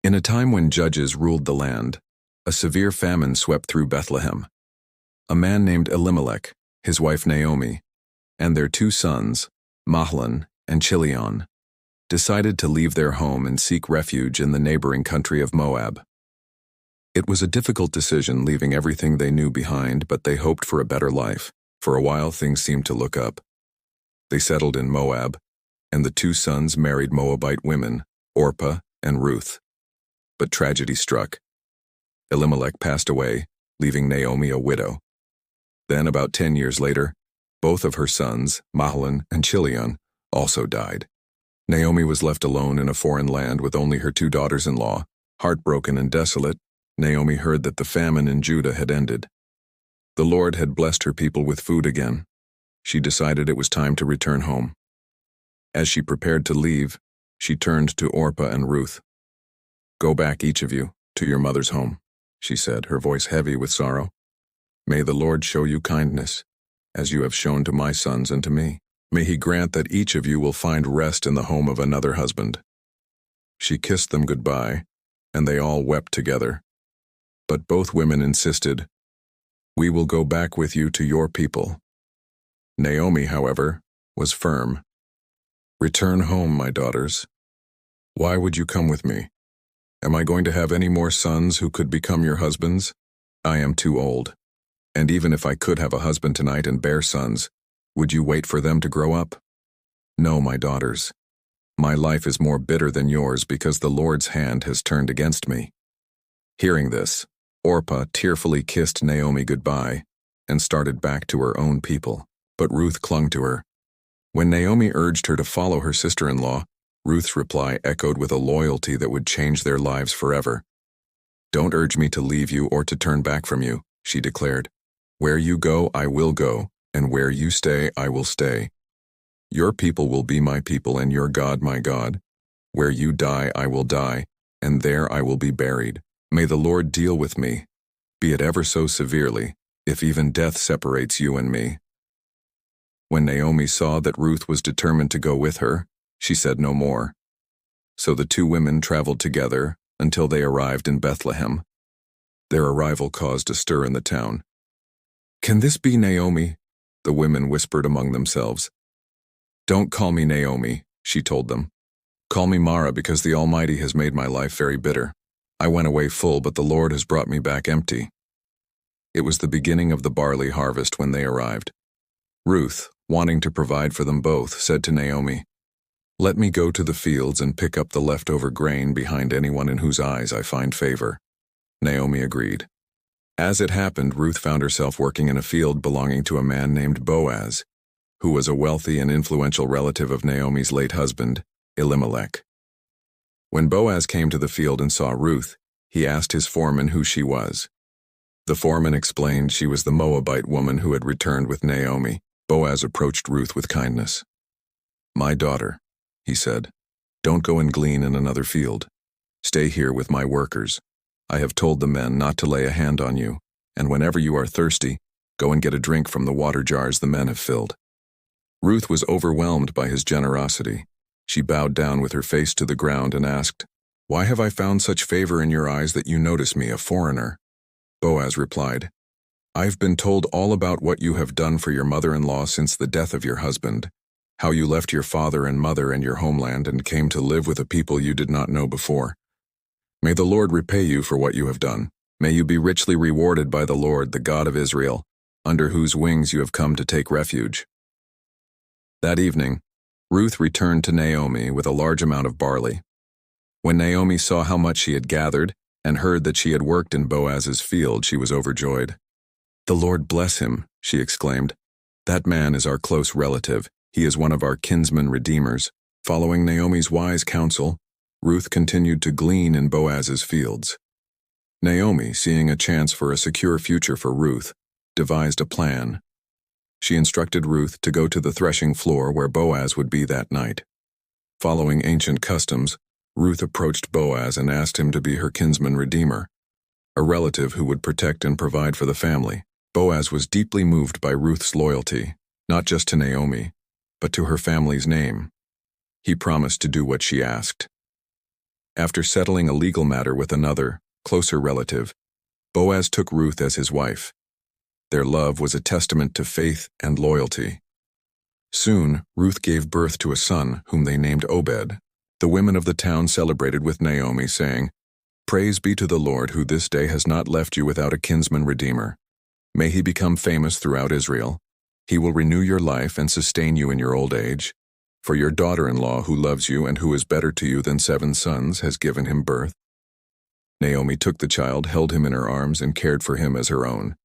In a time when judges ruled the land, a severe famine swept through Bethlehem. A man named Elimelech, his wife Naomi, and their two sons, Mahlon and Chilion, decided to leave their home and seek refuge in the neighboring country of Moab. It was a difficult decision, leaving everything they knew behind, but they hoped for a better life. For a while, things seemed to look up. They settled in Moab, and the two sons married Moabite women, Orpah and Ruth. But tragedy struck. Elimelech passed away, leaving Naomi a widow. Then, about 10 years later, both of her sons, Mahlon and Chilion, also died. Naomi was left alone in a foreign land with only her two daughters-in-law. Heartbroken and desolate, Naomi heard that the famine in Judah had ended. The Lord had blessed her people with food again. She decided it was time to return home. As she prepared to leave, she turned to Orpah and Ruth. "Go back, each of you, to your mother's home," she said, her voice heavy with sorrow. "May the Lord show you kindness, as you have shown to my sons and to me. May he grant that each of you will find rest in the home of another husband." She kissed them goodbye, and they all wept together. But both women insisted, "We will go back with you to your people." Naomi, however, was firm. "Return home, my daughters. Why would you come with me? Am I going to have any more sons who could become your husbands? I am too old. And even if I could have a husband tonight and bear sons, would you wait for them to grow up? No, my daughters. My life is more bitter than yours because the Lord's hand has turned against me." Hearing this, Orpah tearfully kissed Naomi goodbye and started back to her own people, but Ruth clung to her. When Naomi urged her to follow her sister-in-law, Ruth's reply echoed with a loyalty that would change their lives forever. "Don't urge me to leave you or to turn back from you," she declared. "Where you go, I will go, and where you stay, I will stay. Your people will be my people and your God my God. Where you die, I will die, and there I will be buried. May the Lord deal with me, be it ever so severely, if even death separates you and me." When Naomi saw that Ruth was determined to go with her, she said no more. So the two women traveled together until they arrived in Bethlehem. Their arrival caused a stir in the town. "Can this be Naomi?" the women whispered among themselves. "Don't call me Naomi," she told them. "Call me Mara, because the Almighty has made my life very bitter. I went away full, but the Lord has brought me back empty." It was the beginning of the barley harvest when they arrived. Ruth, wanting to provide for them both, said to Naomi, "Let me go to the fields and pick up the leftover grain behind anyone in whose eyes I find favor." Naomi agreed. As it happened, Ruth found herself working in a field belonging to a man named Boaz, who was a wealthy and influential relative of Naomi's late husband, Elimelech. When Boaz came to the field and saw Ruth, he asked his foreman who she was. The foreman explained she was the Moabite woman who had returned with Naomi. Boaz approached Ruth with kindness. "My daughter," he said, "don't go and glean in another field. Stay here with my workers. I have told the men not to lay a hand on you, and whenever you are thirsty, go and get a drink from the water jars the men have filled." Ruth was overwhelmed by his generosity. She bowed down with her face to the ground and asked, "Why have I found such favor in your eyes that you notice me, a foreigner?" Boaz replied, "I've been told all about what you have done for your mother-in-law since the death of your husband, how you left your father and mother and your homeland and came to live with a people you did not know before. May the Lord repay you for what you have done. May you be richly rewarded by the Lord, the God of Israel, under whose wings you have come to take refuge." That evening, Ruth returned to Naomi with a large amount of barley. When Naomi saw how much she had gathered and heard that she had worked in Boaz's field, she was overjoyed. "The Lord bless him," she exclaimed. "That man is our close relative. He is one of our kinsman redeemers." Following Naomi's wise counsel, Ruth continued to glean in Boaz's fields. Naomi, seeing a chance for a secure future for Ruth, devised a plan. She instructed Ruth to go to the threshing floor where Boaz would be that night. Following ancient customs, Ruth approached Boaz and asked him to be her kinsman redeemer, a relative who would protect and provide for the family. Boaz was deeply moved by Ruth's loyalty, not just to Naomi, but to her family's name. He promised to do what she asked. After settling a legal matter with another, closer relative, Boaz took Ruth as his wife. Their love was a testament to faith and loyalty. Soon, Ruth gave birth to a son whom they named Obed. The women of the town celebrated with Naomi, saying, "Praise be to the Lord who this day has not left you without a kinsman redeemer. May he become famous throughout Israel. He will renew your life and sustain you in your old age. For your daughter-in-law who loves you and who is better to you than 7 sons has given him birth." Naomi took the child, held him in her arms, and cared for him as her own.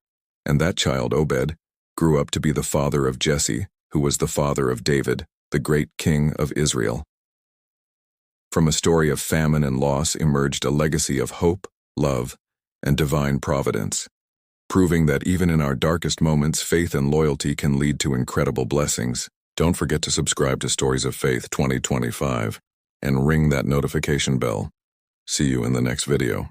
And that child, Obed, grew up to be the father of Jesse, who was the father of David, the great king of Israel. From a story of famine and loss emerged a legacy of hope, love, and divine providence, proving that even in our darkest moments, faith and loyalty can lead to incredible blessings. Don't forget to subscribe to Stories of Faith 2025 and ring that notification bell. See you in the next video.